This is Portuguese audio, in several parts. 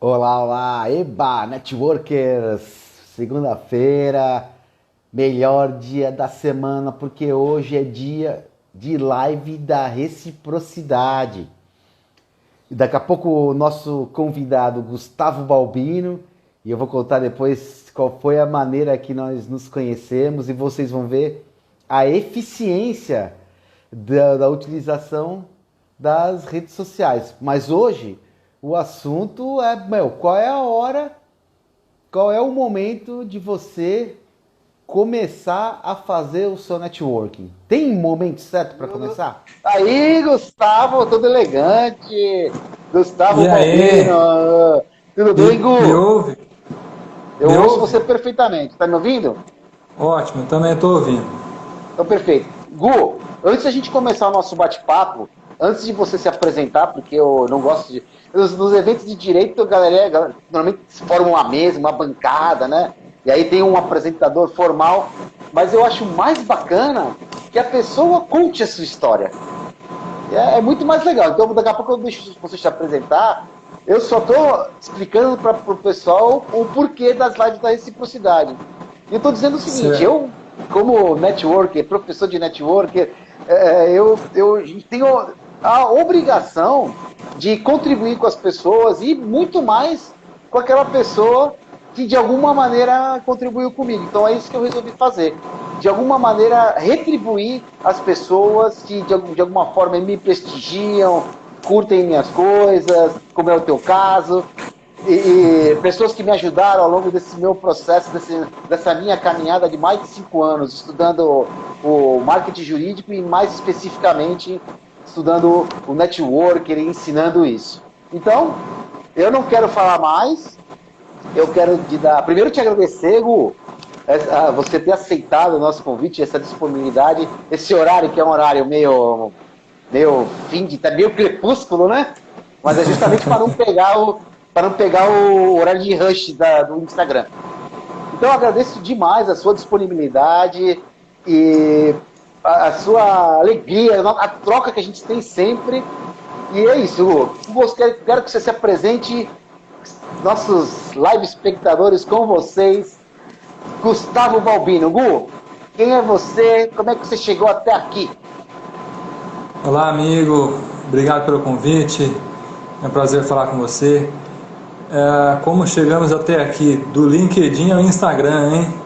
Olá, olá, eba, networkers! Segunda-feira, melhor dia da semana, porque hoje é dia de live da reciprocidade. E daqui a pouco o nosso convidado Gustavo Balbino, e eu vou contar depois qual foi a maneira que nós nos conhecemos, e vocês vão ver a eficiência da utilização das redes sociais. Mas hoje o assunto é, qual é a hora, qual é o momento de você começar a fazer o seu networking? Tem um momento certo para começar? Aí, Gustavo, todo elegante. Gustavo E aí? Balbino. Tudo Me, bem, me Gu? ouve? Eu Me ouço ouve? você perfeitamente. Tá me ouvindo? Ótimo, também estou ouvindo. Então, perfeito. Gu, antes da gente começar o nosso bate-papo, antes de você se apresentar, porque eu não gosto de. Nos eventos de direito, a galera normalmente se forma uma mesa, uma bancada, né? E aí tem um apresentador formal. Mas eu acho mais bacana que a pessoa conte a sua história. É muito mais legal. Então, daqui a pouco eu deixo você se apresentar. Eu só estou explicando para o pessoal o porquê das lives da reciprocidade. E eu estou dizendo o seguinte: Certo. eu, como networker, professor de networker, eu tenho a obrigação de contribuir com as pessoas e muito mais com aquela pessoa que de alguma maneira contribuiu comigo. Então é isso que eu resolvi fazer. De alguma maneira retribuir as pessoas que de alguma forma me prestigiam, curtem minhas coisas, como é o teu caso, e pessoas que me ajudaram ao longo desse meu processo, dessa minha caminhada de mais de 5 anos, estudando o marketing jurídico e mais especificamente estudando o networker e ensinando isso. Então, eu não quero falar mais, eu quero primeiro te agradecer, Gu, você ter aceitado o nosso convite, essa disponibilidade, esse horário que é um horário meio fim de, tá meio crepúsculo, né? Mas é justamente para não pegar o horário de rush do Instagram. Então eu agradeço demais a sua disponibilidade e a sua alegria, a troca que a gente tem sempre. E é isso, Lu. Quero que você se apresente, nossos live espectadores, com vocês, Gustavo Balbino. Gu, quem é você? Como é que você chegou até aqui? Olá, amigo. Obrigado pelo convite. É um prazer falar com você. Como chegamos até aqui? Do LinkedIn ao Instagram, hein?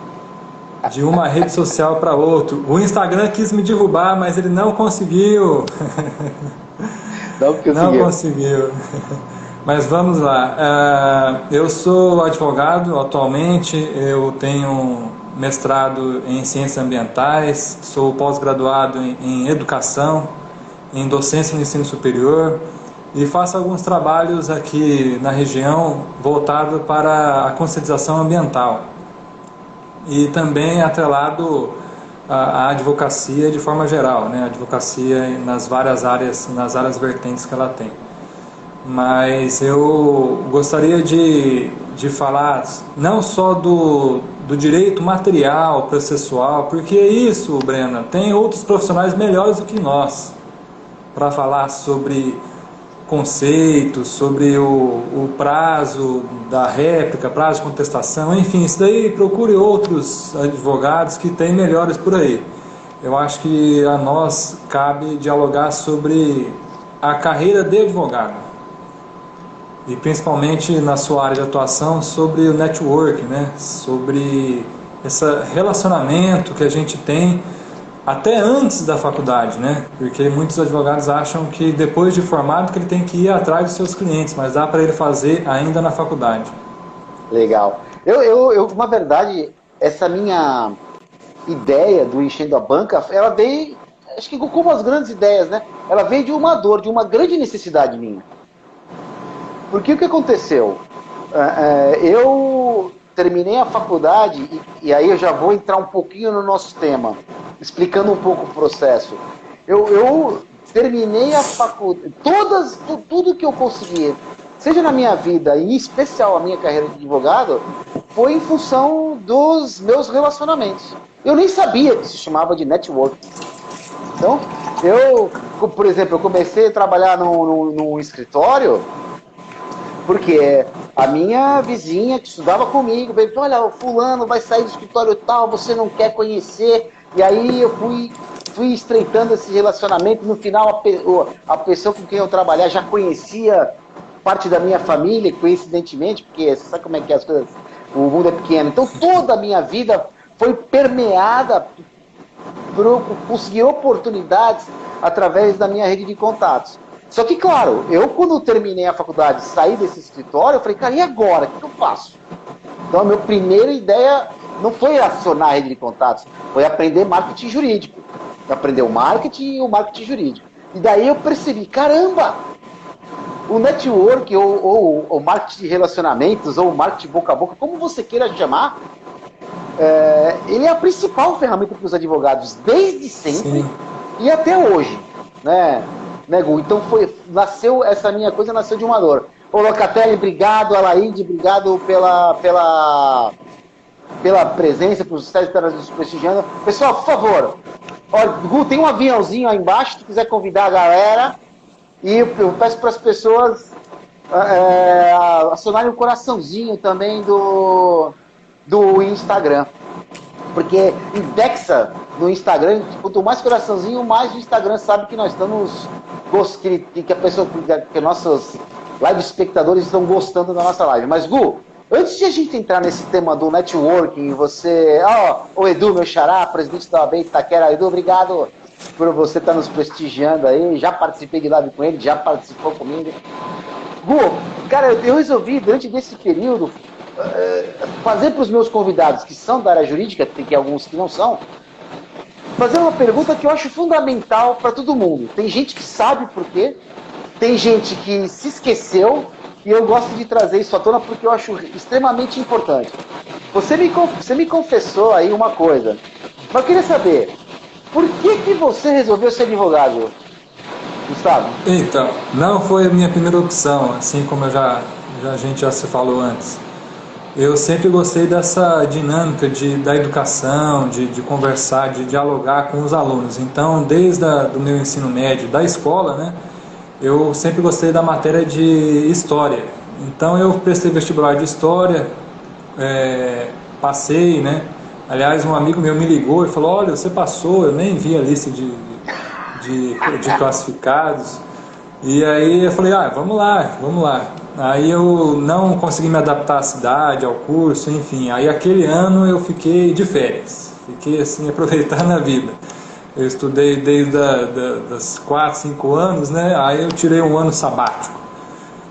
De uma rede social para outra. O Instagram quis me derrubar, mas ele não conseguiu. Não Não conseguiu. conseguiu. Mas vamos lá. Eu sou advogado atualmente, eu tenho mestrado em ciências ambientais, sou pós-graduado em educação, em docência no ensino superior e faço alguns trabalhos aqui na região voltado para a conscientização ambiental e também atrelado à advocacia de forma geral, né? A advocacia nas várias áreas, nas áreas vertentes que ela tem. Mas eu gostaria de falar não só do direito material, processual, porque isso, Brena, tem outros profissionais melhores do que nós para falar sobre conceitos, sobre o prazo da réplica, prazo de contestação, enfim, isso daí procure outros advogados que têm melhores por aí. Eu acho que a nós cabe dialogar sobre a carreira de advogado e principalmente na sua área de atuação sobre o network, né? Sobre esse relacionamento que a gente tem até antes da faculdade, né? Porque muitos advogados acham que depois de formado que ele tem que ir atrás dos seus clientes, mas dá para ele fazer ainda na faculdade. Legal. Na verdade, essa minha ideia do Enchendo a Banca, ela veio, acho que como as grandes ideias, né? Ela veio de uma dor, de uma grande necessidade minha. Porque o que aconteceu? Eu terminei a faculdade, e aí eu já vou entrar um pouquinho no nosso tema, explicando um pouco o processo. Eu terminei a faculdade, tudo que eu consegui, seja na minha vida, e em especial a minha carreira de advogado, foi em função dos meus relacionamentos. Eu nem sabia que se chamava de network. Então, por exemplo, eu comecei a trabalhar num escritório. Porque a minha vizinha que estudava comigo, veio, olha, o fulano vai sair do escritório tal, você não quer conhecer. E aí eu fui estreitando esse relacionamento. No final, a pessoa com quem eu trabalhar já conhecia parte da minha família, coincidentemente, porque você sabe como é que as coisas, o mundo é pequeno. Então toda a minha vida foi permeada por conseguir oportunidades através da minha rede de contatos. Só que, claro, eu quando terminei a faculdade, saí desse escritório, eu falei, cara, e agora? O que eu faço? Então a minha primeira ideia não foi acionar a rede de contatos, foi aprender marketing jurídico. Aprender o marketing e o marketing jurídico. E daí eu percebi, caramba, o network ou o marketing de relacionamentos ou o marketing boca a boca, como você queira chamar, ele é a principal ferramenta para os advogados desde sempre. Sim. E até hoje, né, Gu? Então nasceu essa minha coisa, nasceu de uma dor. Ô Locatelli, obrigado, Alaide, obrigado pela presença, por vocês estarem nos prestigiando. Pessoal, por favor, olha, Gu, tem um aviãozinho aí embaixo, se tu quiser convidar a galera, e eu peço para as pessoas acionarem o coraçãozinho também do Instagram. Porque indexa no Instagram, quanto mais coraçãozinho, mais o Instagram sabe que nós estamos, que nossos live espectadores estão gostando da nossa live. Mas, Gu, antes de a gente entrar nesse tema do networking, você... o Edu, meu xará, presidente da OAB Itaquera. Edu, obrigado por você estar nos prestigiando aí. Já participei de live com ele, já participou comigo. Gu, cara, eu resolvi, durante esse período, fazer para os meus convidados, que são da área jurídica, tem que alguns que não são, fazer uma pergunta que eu acho fundamental para todo mundo. Tem gente que sabe por quê, tem gente que se esqueceu, e eu gosto de trazer isso à tona porque eu acho extremamente importante. Você me confessou aí uma coisa, mas eu queria saber, por que você resolveu ser advogado, Gustavo? Então, não foi a minha primeira opção, assim como a gente já se falou antes. Eu sempre gostei dessa dinâmica da educação, de conversar, de dialogar com os alunos. Então, desde o meu ensino médio, da escola, né, eu sempre gostei da matéria de história. Então, eu prestei vestibular de história, passei, né? Aliás, um amigo meu me ligou e falou, olha, você passou, eu nem vi a lista de classificados. E aí eu falei, vamos lá. Aí eu não consegui me adaptar à cidade, ao curso, enfim. Aí aquele ano eu fiquei de férias, fiquei assim, aproveitando a vida. Eu estudei desde das 4, 5 anos, né? Aí eu tirei um ano sabático.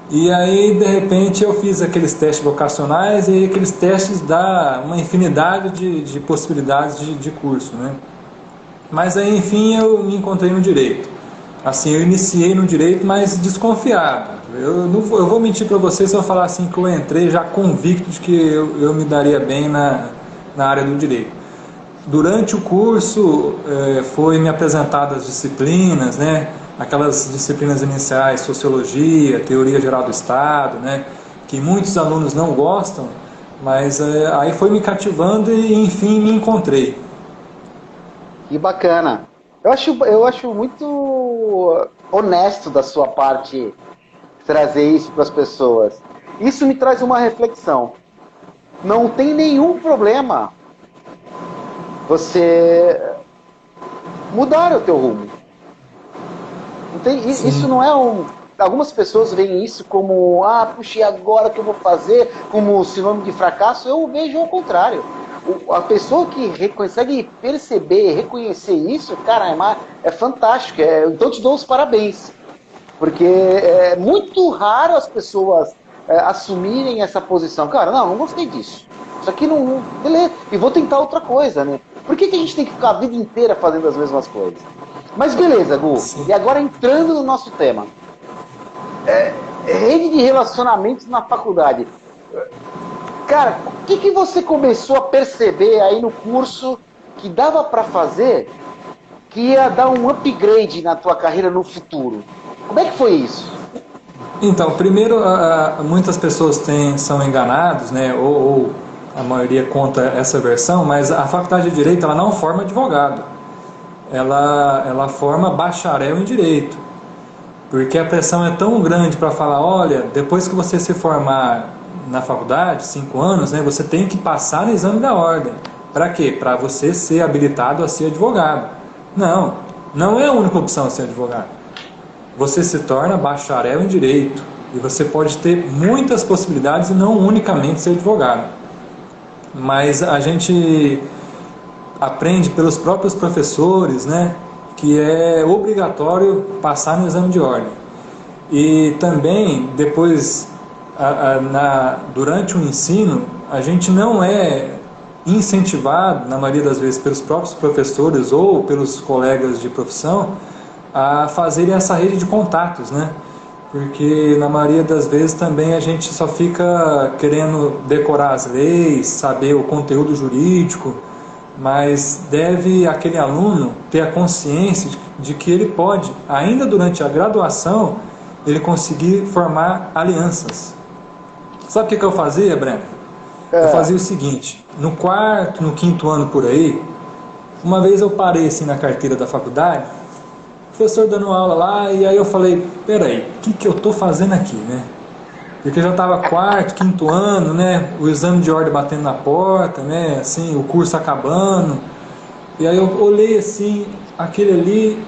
E aí, de repente, eu fiz aqueles testes vocacionais e aqueles testes dão uma infinidade de possibilidades de curso, né? Mas aí, enfim, eu me encontrei no direito. Assim, eu iniciei no direito, mas desconfiado. Eu vou mentir para vocês se eu falar assim que eu entrei já convicto de que eu me daria bem na área do direito. Durante o curso, foi me apresentado as disciplinas, né? Aquelas disciplinas iniciais, sociologia, teoria geral do Estado, né? Que muitos alunos não gostam, mas aí foi me cativando e, enfim, me encontrei. Que bacana. Eu acho muito honesto da sua parte trazer isso para as pessoas. Isso me traz uma reflexão. Não tem nenhum problema você mudar o teu rumo. Não tem, isso não é algumas pessoas veem isso como, puxa, e agora que eu vou fazer? Como sinônimo de fracasso. Eu vejo ao contrário. A pessoa que consegue perceber, reconhecer isso, cara, é fantástico. Então te dou os parabéns. Porque é muito raro as pessoas assumirem essa posição. Cara, não gostei disso. Isso aqui não... Beleza, e vou tentar outra coisa, né? Por que a gente tem que ficar a vida inteira fazendo as mesmas coisas? Mas beleza, Gu. Sim. E agora entrando no nosso tema. Rede de relacionamentos na faculdade. Cara, o que você começou a perceber aí no curso que dava para fazer que ia dar um upgrade na tua carreira no futuro? Como é que foi isso? Então, primeiro, muitas pessoas são enganados, né? Ou a maioria conta essa versão, mas a faculdade de Direito ela não forma advogado. Ela forma bacharel em Direito. Porque a pressão é tão grande para falar, olha, depois que você se formar na faculdade, 5 anos, né, você tem que passar no exame da ordem. Para quê? Para você ser habilitado a ser advogado. Não, não é a única opção ser advogado. Você se torna bacharel em direito e você pode ter muitas possibilidades e não unicamente ser advogado. Mas a gente aprende pelos próprios professores, né, que é obrigatório passar no exame de ordem. E também, depois, durante o ensino, a gente não é incentivado, na maioria das vezes, pelos próprios professores ou pelos colegas de profissão, a fazerem essa rede de contatos, né? Porque na maioria das vezes também a gente só fica querendo decorar as leis, saber o conteúdo jurídico, mas deve aquele aluno ter a consciência de que ele pode, ainda durante a graduação, ele conseguir formar alianças. Sabe o que eu fazia, Breno? Eu fazia o seguinte, no 4º, no 5º ano por aí, uma vez eu parei assim na carteira da faculdade, o professor dando aula lá, e aí eu falei, peraí, o que eu estou fazendo aqui, né? Porque eu já estava 4º, 5º ano, né? O exame de ordem batendo na porta, né? Assim, o curso acabando. E aí eu olhei assim, aquele ali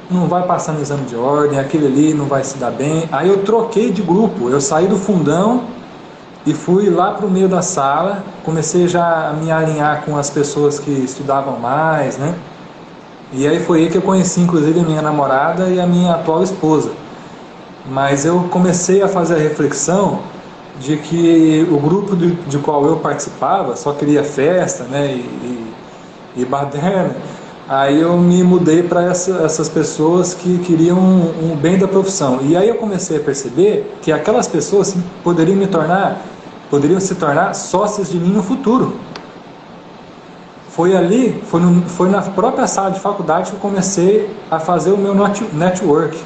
não vai passar no exame de ordem, aquele ali não vai se dar bem. Aí eu troquei de grupo, eu saí do fundão e fui lá para o meio da sala, comecei já a me alinhar com as pessoas que estudavam mais, né? E aí foi aí que eu conheci inclusive a minha namorada e a minha atual esposa. Mas eu comecei a fazer a reflexão de que o grupo de qual eu participava só queria festa, né, e baderna. Aí eu me mudei para essas pessoas que queriam um bem da profissão. E aí eu comecei a perceber que aquelas pessoas poderiam se tornar sócias de mim no futuro. Foi ali, foi na própria sala de faculdade que eu comecei a fazer o meu network.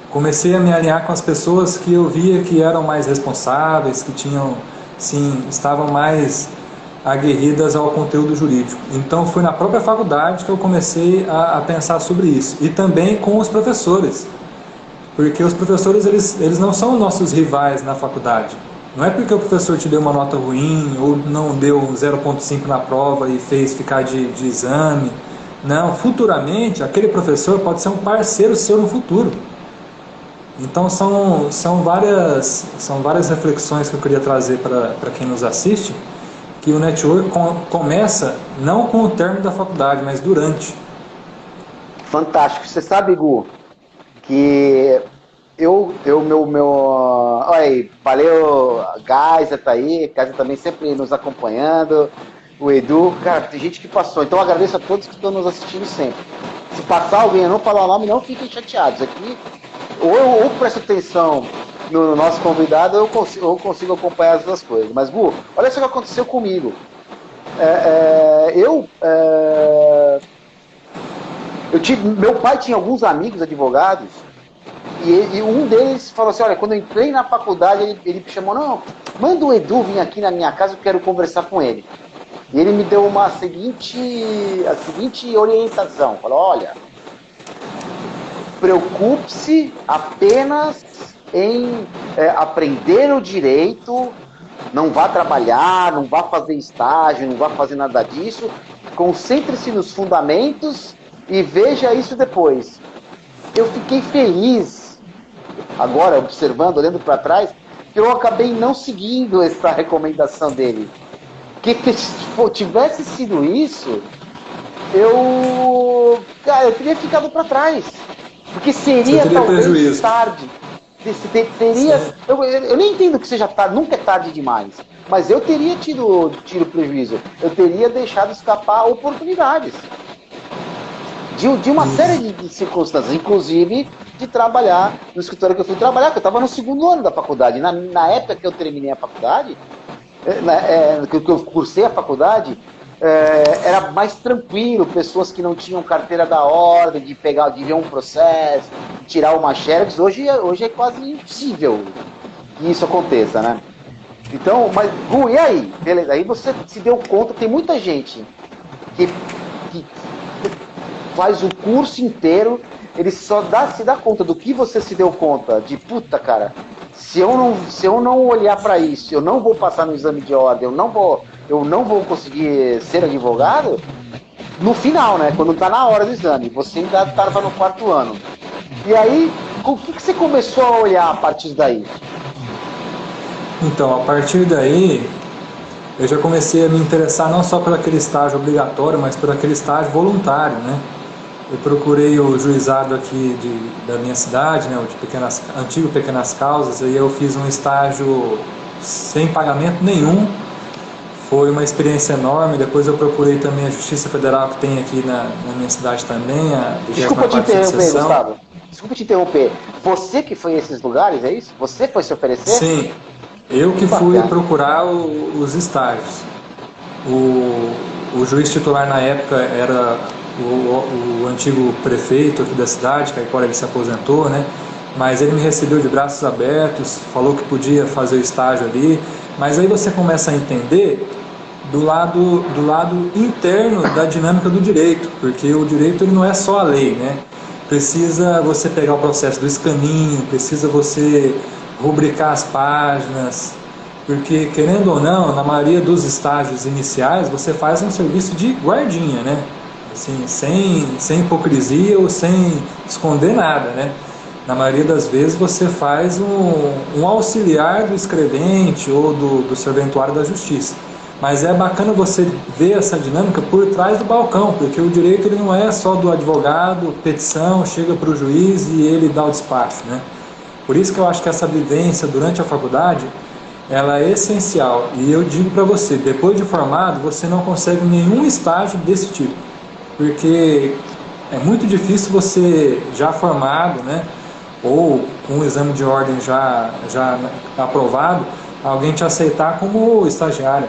Comecei a me alinhar com as pessoas que eu via que eram mais responsáveis, que tinham, sim, estavam mais aguerridas ao conteúdo jurídico. Então foi na própria faculdade que eu comecei a pensar sobre isso. E também com os professores. Porque os professores, eles não são nossos rivais na faculdade. Não é porque o professor te deu uma nota ruim ou não deu 0,5 na prova e fez ficar de exame. Não, futuramente aquele professor pode ser um parceiro seu no futuro. Então são várias reflexões que eu queria trazer para quem nos assiste, que o network começa não com o término da faculdade, mas durante. Fantástico. Você sabe, Gu, que olha aí, valeu, Geisa tá aí, Geisa também sempre nos acompanhando, o Edu, cara, tem gente que passou, então eu agradeço a todos que estão nos assistindo sempre. Se passar alguém, eu não falar o nome, não fiquem chateados, aqui ou presta atenção no nosso convidado, ou consigo acompanhar as duas coisas. Mas, Gu, olha só o que aconteceu comigo. Meu pai tinha alguns amigos advogados, e um deles falou assim, olha, quando eu entrei na faculdade, ele me chamou, não, manda o Edu vir aqui na minha casa, eu quero conversar com ele. E ele me deu a seguinte orientação, falou, olha, preocupe-se apenas em aprender o direito, não vá trabalhar, não vá fazer estágio, não vá fazer nada disso, concentre-se nos fundamentos e veja isso depois. Eu fiquei feliz, agora observando, olhando para trás, que eu acabei não seguindo essa recomendação dele. Porque se tivesse sido isso, eu teria ficado para trás. Porque seria talvez prejuízo. Tarde. Eu nem entendo que seja tarde, nunca é tarde demais. Mas eu teria tido prejuízo. Eu teria deixado escapar oportunidades. De uma série de circunstâncias, inclusive de trabalhar no escritório que eu fui trabalhar, que eu estava no 2º ano da faculdade. Na época que eu terminei a faculdade, que eu cursei a faculdade, era mais tranquilo, pessoas que não tinham carteira da ordem, de ver um processo, tirar uma xerox. Hoje é quase impossível que isso aconteça, né? Então, mas, Gu, e aí? Beleza, aí você se deu conta, tem muita gente que faz o curso inteiro, ele só se dá conta do que você se deu conta, de puta, cara, se eu não olhar para isso, eu não vou passar no exame de ordem, eu não vou conseguir ser advogado, no final, né, quando tá na hora do exame, você ainda estava no 4º ano. E aí, o que você começou a olhar a partir daí? Então, a partir daí, eu já comecei a me interessar não só por aquele estágio obrigatório, mas por aquele estágio voluntário, né? Eu procurei o juizado aqui da minha cidade, né, o de antigo Pequenas Causas, e eu fiz um estágio sem pagamento nenhum. Foi uma experiência enorme. Depois eu procurei também a Justiça Federal, que tem aqui na minha cidade também, a 24ª Desculpa te interromper, seção. Gustavo. Desculpa te interromper. Você que foi a esses lugares, é isso? Você foi se oferecer? Sim, eu que fui procurar os estágios. O juiz titular na época era o antigo prefeito aqui da cidade, que agora ele se aposentou, né? Mas ele me recebeu de braços abertos, falou que podia fazer o estágio ali. Mas aí você começa a entender do lado interno da dinâmica do direito, porque o direito ele não é só a lei, né? Precisa você pegar o processo do escaninho, precisa você rubricar as páginas, porque, querendo ou não, na maioria dos estágios iniciais, você faz um serviço de guardinha, né? Assim, sem hipocrisia ou sem esconder nada, né? Na maioria das vezes você faz um auxiliar do escrevente ou do serventuário da justiça. Mas é bacana você ver essa dinâmica por trás do balcão, porque o direito ele não é só do advogado, petição, chega para o juiz e ele dá o despacho, né? Por isso que eu acho que essa vivência durante a faculdade, ela é essencial. E eu digo para você, depois de formado, você não consegue nenhum estágio desse tipo. Porque é muito difícil você, já formado, né, ou com o exame de ordem já aprovado, alguém te aceitar como estagiário.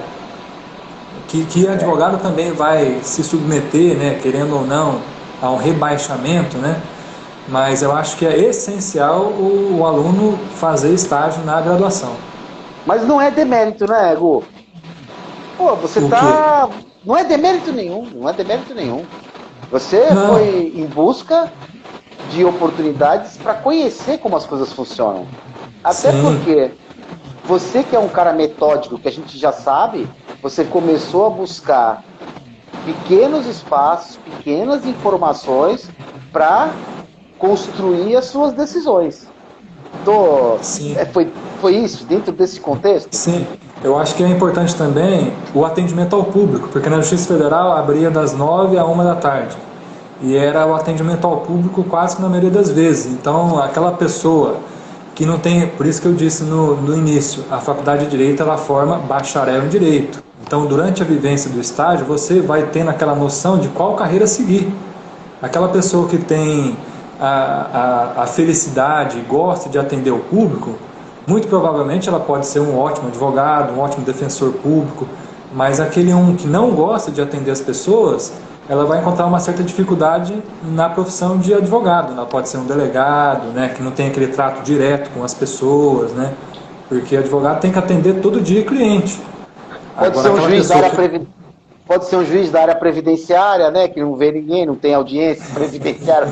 Que advogado também vai se submeter, né, querendo ou não, a um rebaixamento, né? Mas eu acho que é essencial o aluno fazer estágio na graduação. Mas não é demérito, né, Gu? Pô, você tá... Não é demérito nenhum, não é demérito nenhum. Você foi em busca de oportunidades para conhecer como as coisas funcionam. Até porque você que é um cara metódico, que a gente já sabe, você começou a buscar pequenos espaços, pequenas informações para construir as suas decisões. Foi isso, dentro desse contexto? Sim, eu acho que é importante também o atendimento ao público, porque na Justiça Federal abria das 9 à 1 da tarde, e era o atendimento ao público quase que na maioria das vezes. Então, aquela pessoa que não tem, por isso que eu disse no início, a faculdade de Direito ela forma bacharel em Direito. Então, durante a vivência do estágio, você vai tendo aquela noção de qual carreira seguir. Aquela pessoa que tem a felicidade, gosta de atender o público, muito provavelmente ela pode ser um ótimo advogado, um ótimo defensor público, mas aquele que não gosta de atender as pessoas, ela vai encontrar uma certa dificuldade na profissão de advogado. Ela pode ser um delegado, né, que não tem aquele trato direto com as pessoas, né, porque advogado tem que atender todo dia cliente. Pode ser um juiz da área Pode ser um juiz da área previdenciária, né? Que não vê ninguém, não tem audiência previdenciária.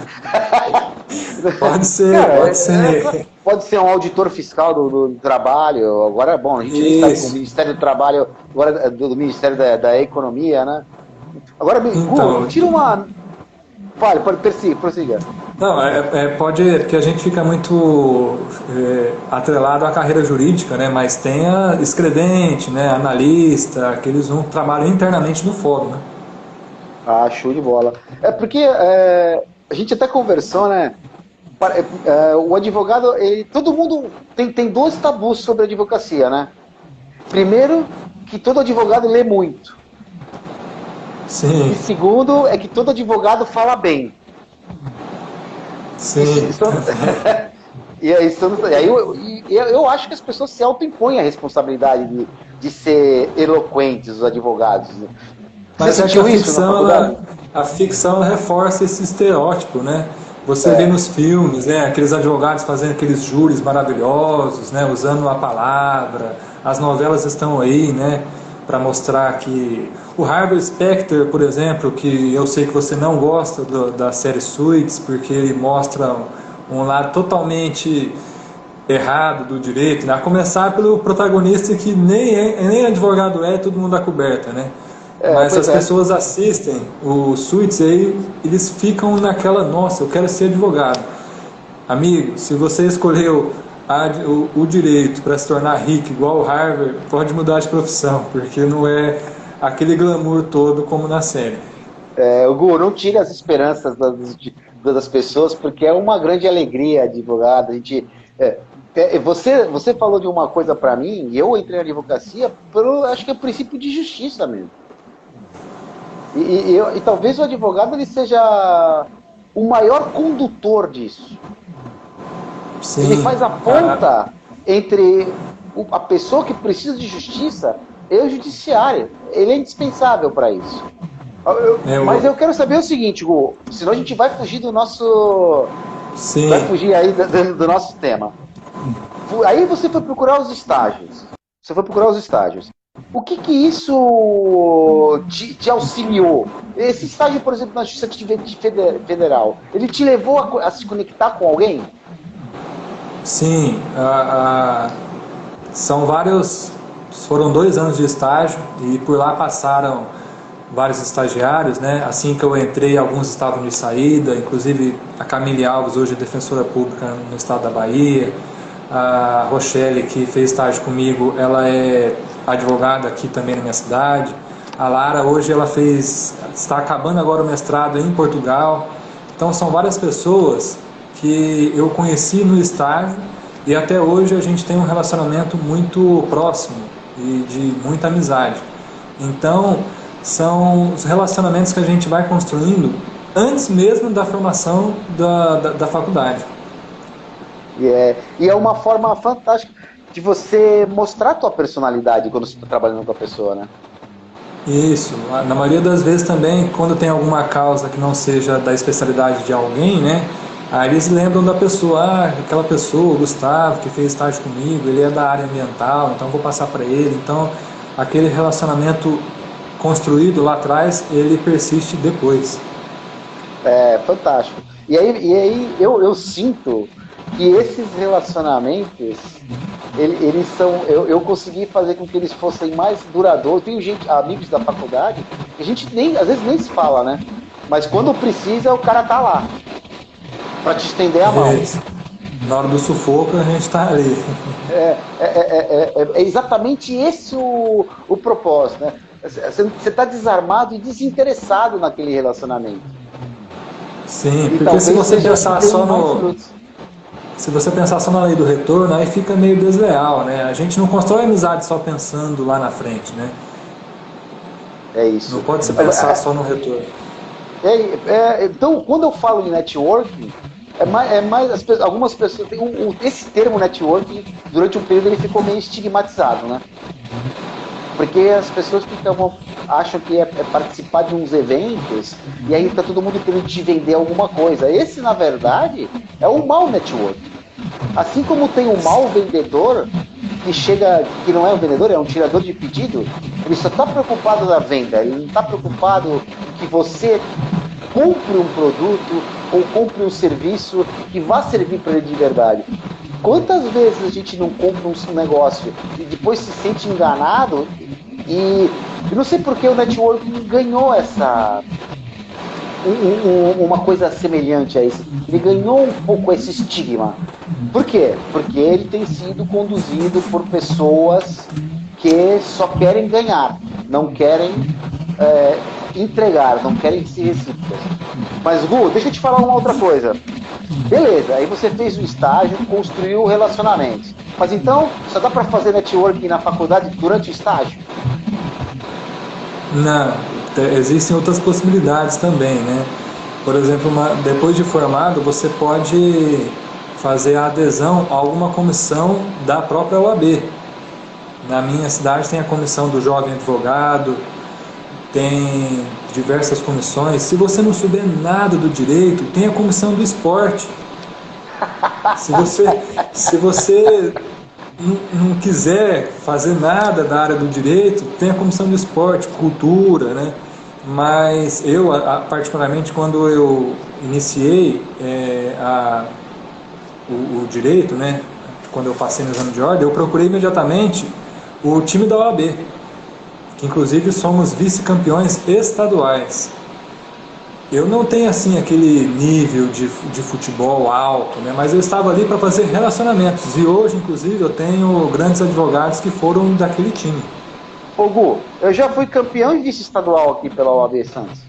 Pode ser, cara, pode ser. Pode ser um auditor fiscal do trabalho. Agora, bom, a gente está com o Ministério do Trabalho, agora do Ministério da Economia, né? Agora, então, tira uma... Fale, prossiga. Não, pode, porque a gente fica muito atrelado à carreira jurídica, né? Mas tem escrevente, né? Analista, aqueles trabalham internamente no fórum, né? Ah, show de bola. É porque a gente até conversou, né? O advogado, todo mundo tem dois tabus sobre a advocacia, né? Primeiro, que todo advogado lê muito. Sim. E segundo, é que todo advogado fala bem. Sim. Eu acho que as pessoas se autoimpõem a responsabilidade de ser eloquentes, os advogados. Mas é que a ficção reforça esse estereótipo, né? Você vê nos filmes, né, aqueles advogados fazendo aqueles júris maravilhosos, né, usando a palavra, as novelas estão aí, né? para mostrar que o Harvey Specter, por exemplo, que eu sei que você não gosta da série Suits, porque ele mostra um lado totalmente errado do direito, né? A começar pelo protagonista que nem advogado é, todo mundo dá coberta, né? Mas as pessoas assistem o Suits e aí eles ficam naquela, nossa, eu quero ser advogado. Amigo, se você escolheu o direito para se tornar rico igual o Harvard, pode mudar de profissão, porque não é aquele glamour todo como na série. Gu, não tire as esperanças das pessoas, porque é uma grande alegria advogado. A gente, você falou de uma coisa para mim, e eu entrei na advocacia acho que é o princípio de justiça mesmo. E talvez o advogado ele seja o maior condutor disso. Sim. Ele faz a ponta entre a pessoa que precisa de justiça e o judiciário. Ele é indispensável para isso. Mas eu quero saber o seguinte, Gu, senão a gente vai fugir do nosso... Sim. Vai fugir aí do nosso tema. Aí você foi procurar os estágios. O que isso te auxiliou? Esse estágio, por exemplo, na Justiça Federal, ele te levou a se conectar com alguém? Sim, foram 2 anos de estágio e por lá passaram vários estagiários, né? Assim que eu entrei, alguns estavam de saída, inclusive a Camille Alves, hoje é defensora pública no estado da Bahia, a Rochelle, que fez estágio comigo, ela é advogada aqui também na minha cidade, a Lara, hoje ela está acabando agora o mestrado em Portugal. Então são várias pessoas que eu conheci no estágio e até hoje a gente tem um relacionamento muito próximo e de muita amizade. Então, são os relacionamentos que a gente vai construindo antes mesmo da formação da faculdade. E é uma forma fantástica de você mostrar a tua personalidade quando você está trabalhando com a pessoa, né? Isso. Na maioria das vezes também, quando tem alguma causa que não seja da especialidade de alguém, né? Aí eles lembram da pessoa, aquela pessoa, o Gustavo, que fez estágio comigo, ele é da área ambiental, então vou passar para ele. Então, aquele relacionamento construído lá atrás, ele persiste depois. É fantástico. E aí eu sinto que esses relacionamentos, eles são... Eu consegui fazer com que eles fossem mais duradouros. Tenho amigos da faculdade, que a gente às vezes nem se fala, né? Mas quando precisa, o cara tá lá para te estender a mão. Na hora do sufoco, a gente tá ali. É exatamente esse o propósito, né? Você está desarmado e desinteressado naquele relacionamento. Sim, porque se você pensar só na lei do retorno, aí fica meio desleal, né? A gente não constrói amizade só pensando lá na frente, né? É isso. Não pode se pensar só no retorno. Então, quando eu falo em networking, algumas pessoas esse termo networking, durante um período ele ficou meio estigmatizado, né? Porque as pessoas acham que é participar de uns eventos e aí tá todo mundo querendo te vender alguma coisa. Esse, na verdade, é o mau network. Assim como tem o mau vendedor que não é um vendedor, é um tirador de pedido, ele só está preocupado na venda, ele não está preocupado que você compre um produto ou compre um serviço que vá servir para ele de verdade. Quantas vezes a gente não compra um negócio e depois se sente enganado e eu não sei porque o networking ganhou uma coisa semelhante a isso. Ele ganhou um pouco esse estigma. Por quê? Porque ele tem sido conduzido por pessoas que só querem ganhar, não querem entregar, não querem ser recíprocas. Mas, Gu, deixa eu te falar uma outra coisa. Beleza, aí você fez o estágio, construiu relacionamentos. Mas então, só dá para fazer networking na faculdade durante o estágio? Não, existem outras possibilidades também, né? Por exemplo, depois de formado, você pode fazer a adesão a alguma comissão da própria OAB. Na minha cidade tem a comissão do jovem advogado, tem diversas comissões. Se você não souber nada do direito, tem a comissão do esporte. Se você não quiser fazer nada da área do direito, tem a comissão de esporte, cultura, né? Mas eu, particularmente, quando eu iniciei o direito, né? Quando eu passei no exame de ordem, eu procurei imediatamente o time da OAB, que inclusive somos vice-campeões estaduais. Eu não tenho assim aquele nível de futebol alto, né? Mas eu estava ali para fazer relacionamentos, e hoje inclusive eu tenho grandes advogados que foram daquele time. Ô Gu, eu já fui campeão e vice-estadual aqui pela OAB Santos.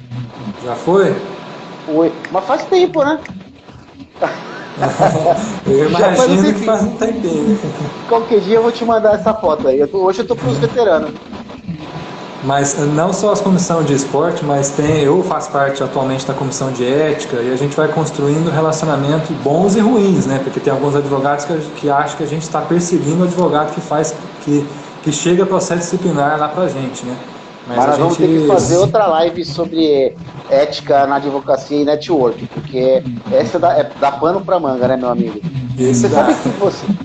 Já foi? Foi, mas faz tempo, né? Eu imagino que faz um tempinho. Qualquer dia eu vou te mandar essa foto aí. Hoje eu tô pros veteranos. Mas não só a comissão de esporte, mas eu faço parte atualmente da comissão de ética, e a gente vai construindo relacionamentos bons e ruins, né? Porque tem alguns advogados que acham que a gente está perseguindo o advogado que chega processo disciplinar lá pra gente, né? Mas nós vamos ter que fazer outra live sobre ética na advocacia e network, porque essa dá pano pra manga, né, meu amigo? Você sabe que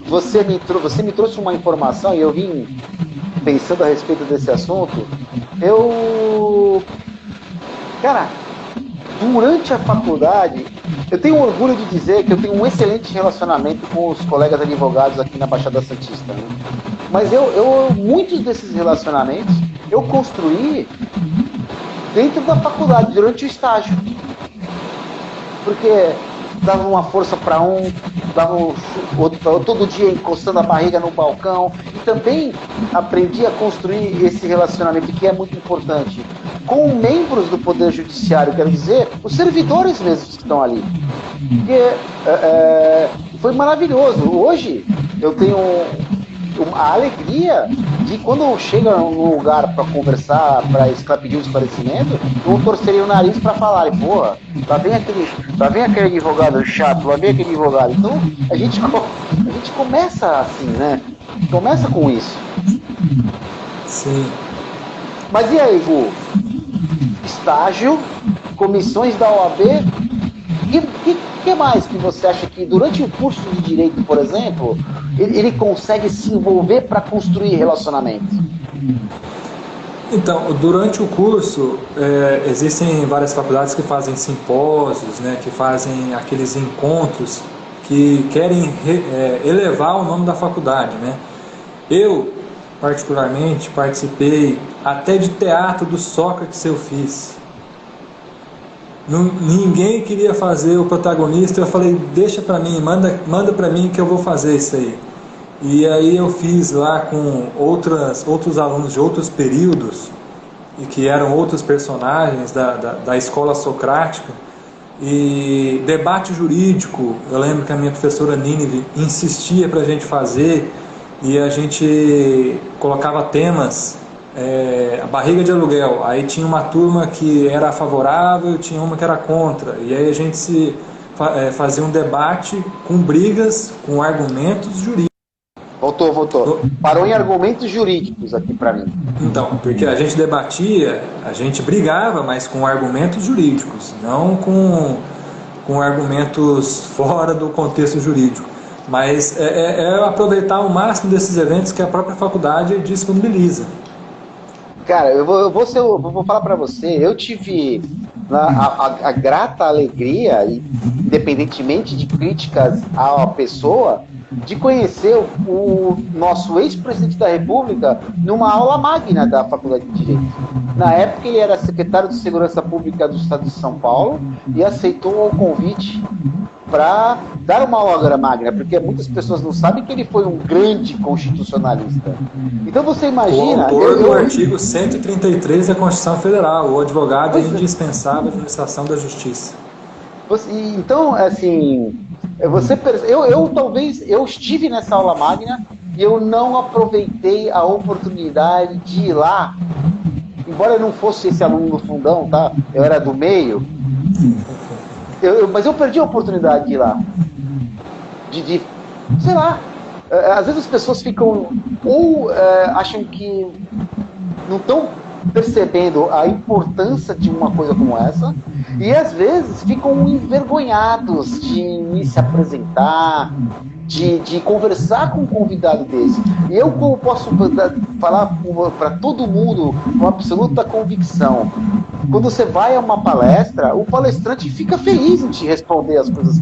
você me trouxe uma informação e eu vim pensando a respeito desse assunto. Cara, durante a faculdade, eu tenho orgulho de dizer que eu tenho um excelente relacionamento com os colegas advogados aqui na Baixada Santista, né? Mas muitos desses relacionamentos eu construí dentro da faculdade, durante o estágio. Porque dava uma força para um, dava outro para outro, todo dia encostando a barriga no balcão. E também aprendi a construir esse relacionamento, que é muito importante, com membros do Poder Judiciário, quero dizer, os servidores mesmos que estão ali. Porque foi maravilhoso. Hoje eu tenho a alegria de, quando chega num lugar para conversar, para pedir um esclarecimento, eu torceria o nariz para falar, porra, lá vem aquele advogado chato, lá vem aquele advogado. Então a gente começa assim, né? Começa com isso. Sim. Mas e aí, Gu? Estágio, comissões da OAB, e que mais que você acha que durante o curso de Direito, por exemplo, ele consegue se envolver para construir relacionamentos? Então, durante o curso, existem várias faculdades que fazem simpósios, né, que fazem aqueles encontros que querem elevar o nome da faculdade, né? Eu, particularmente, participei até de teatro do Sócrates, eu fiz. Ninguém queria fazer o protagonista, eu falei, deixa para mim, manda para mim que eu vou fazer isso aí. E aí eu fiz lá com outros alunos de outros períodos, e que eram outros personagens da escola socrática, e debate jurídico. Eu lembro que a minha professora Nínive insistia para a gente fazer, e a gente colocava temas, a barriga de aluguel, aí tinha uma turma que era favorável, tinha uma que era contra, e aí a gente fazia um debate com brigas, com argumentos jurídicos. Voltou. Parou em argumentos jurídicos aqui para mim. Então, porque a gente debatia, a gente brigava, mas com argumentos jurídicos, não com argumentos fora do contexto jurídico. Mas aproveitar o máximo desses eventos que a própria faculdade disponibiliza. Cara, eu vou falar para você, eu tive a grata alegria, independentemente de críticas à pessoa, de conhecer o nosso ex-presidente da República numa aula magna da Faculdade de Direito. Na época ele era secretário de Segurança Pública do Estado de São Paulo e aceitou o convite para dar uma aula magna, porque muitas pessoas não sabem que ele foi um grande constitucionalista. Então você imagina... O autor do artigo 133 da Constituição Federal, o advogado é indispensável à administração da justiça. Então, assim, eu estive nessa aula magna e eu não aproveitei a oportunidade de ir lá, embora eu não fosse esse aluno do fundão, tá? Eu era do meio, mas eu perdi a oportunidade de ir lá, de sei lá, às vezes as pessoas ficam, acham que não estão percebendo a importância de uma coisa como essa, e às vezes ficam envergonhados de se apresentar, de conversar com um convidado desse. E eu posso falar para todo mundo com absoluta convicção, quando você vai a uma palestra, o palestrante fica feliz em te responder as coisas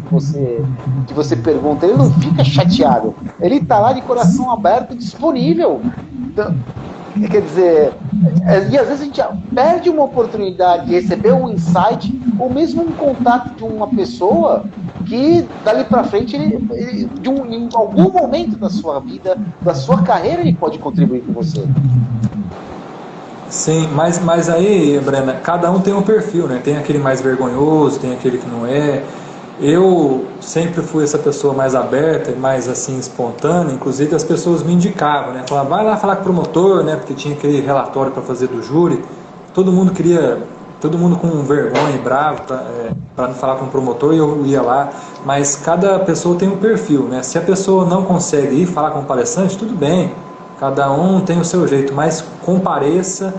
que você pergunta, ele não fica chateado, ele está lá de coração aberto, disponível. Então, quer dizer, e às vezes a gente perde uma oportunidade de receber um insight ou mesmo um contato de uma pessoa que dali para frente em algum momento da sua vida, da sua carreira, ele pode contribuir com você. Sim, mas aí, Brena, cada um tem um perfil, né? Tem aquele mais vergonhoso, tem aquele que não é. Eu sempre fui essa pessoa mais aberta, mais assim, espontânea. Inclusive as pessoas me indicavam, né? Falavam, vai lá falar com o promotor, né? Porque tinha aquele relatório para fazer do júri. Todo mundo com vergonha e bravo para não falar com o promotor, e eu ia lá. Mas cada pessoa tem um perfil, né? Se a pessoa não consegue ir falar com o palestrante, tudo bem. Cada um tem o seu jeito, mas compareça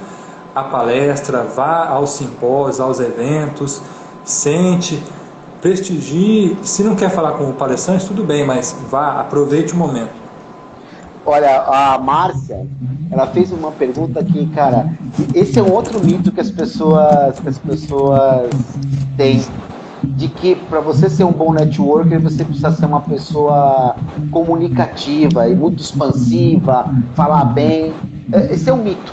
à palestra, vá aos simpósios, aos eventos, sente, prestigie. Se não quer falar com o palestrante, tudo bem, mas vá, aproveite o momento. Olha, a Márcia, ela fez uma pergunta aqui, cara. Esse é um outro mito que as pessoas têm, de que para você ser um bom networker, você precisa ser uma pessoa comunicativa e muito expansiva, falar bem. Esse é um mito.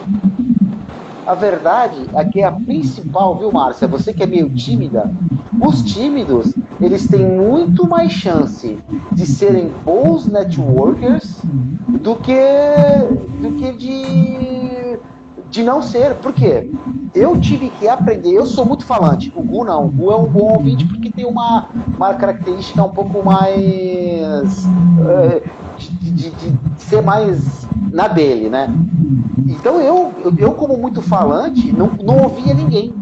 A verdade é que a principal, viu, Márcia, você que é meio tímida, os tímidos, eles têm muito mais chance de serem bons networkers do que de não ser. Por quê? Eu tive que aprender, eu sou muito falante, o Gu não, o Gu é um bom ouvinte porque tem uma característica um pouco mais de ser mais na dele, né? Então eu como muito falante, não ouvia ninguém.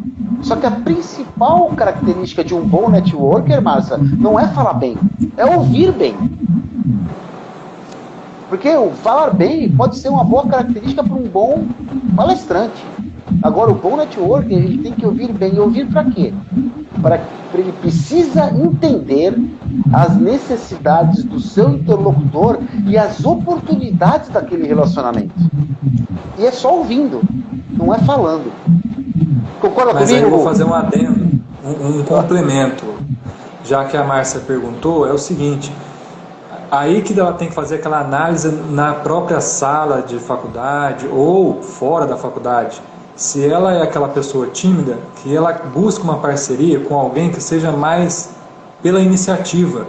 Só que a principal característica de um bom networker, Márcia, não é falar bem, é ouvir bem. Porque o falar bem pode ser uma boa característica para um bom palestrante. Agora, o bom networker, ele tem que ouvir bem. E ouvir para quê? Ele precisa entender as necessidades do seu interlocutor e as oportunidades daquele relacionamento. E é só ouvindo, não é falando. Concorda comigo? Mas aí eu vou fazer um adendo, um complemento. Já que a Márcia perguntou, é o seguinte... Aí que ela tem que fazer aquela análise na própria sala de faculdade ou fora da faculdade. Se ela é aquela pessoa tímida, que ela busca uma parceria com alguém que seja mais pela iniciativa.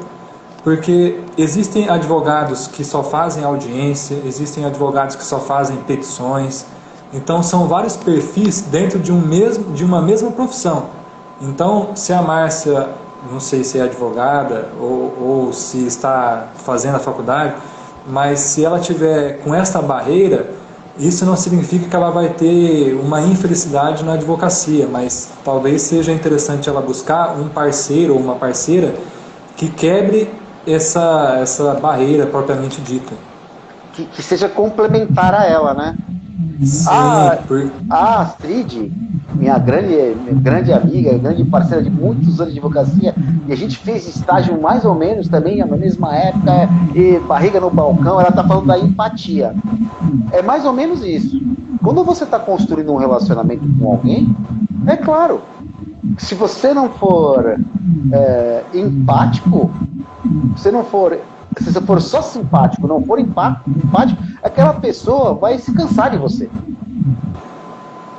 Porque existem advogados que só fazem audiência, existem advogados que só fazem petições. Então são vários perfis dentro de uma mesma profissão. Então, se a Márcia... não sei se é advogada ou se está fazendo a faculdade, mas se ela tiver com esta barreira, isso não significa que ela vai ter uma infelicidade na advocacia, mas talvez seja interessante ela buscar um parceiro ou uma parceira que quebre essa barreira propriamente dita. Que seja complementar a ela, né? Sim, a Astrid, minha grande amiga, grande parceira de muitos anos de advocacia, e a gente fez estágio mais ou menos também na mesma época, e barriga no balcão, ela está falando da empatia. É mais ou menos isso. Quando você está construindo um relacionamento com alguém, é claro, se você não for empático, se você for só simpático, não for empático, aquela pessoa vai se cansar de você.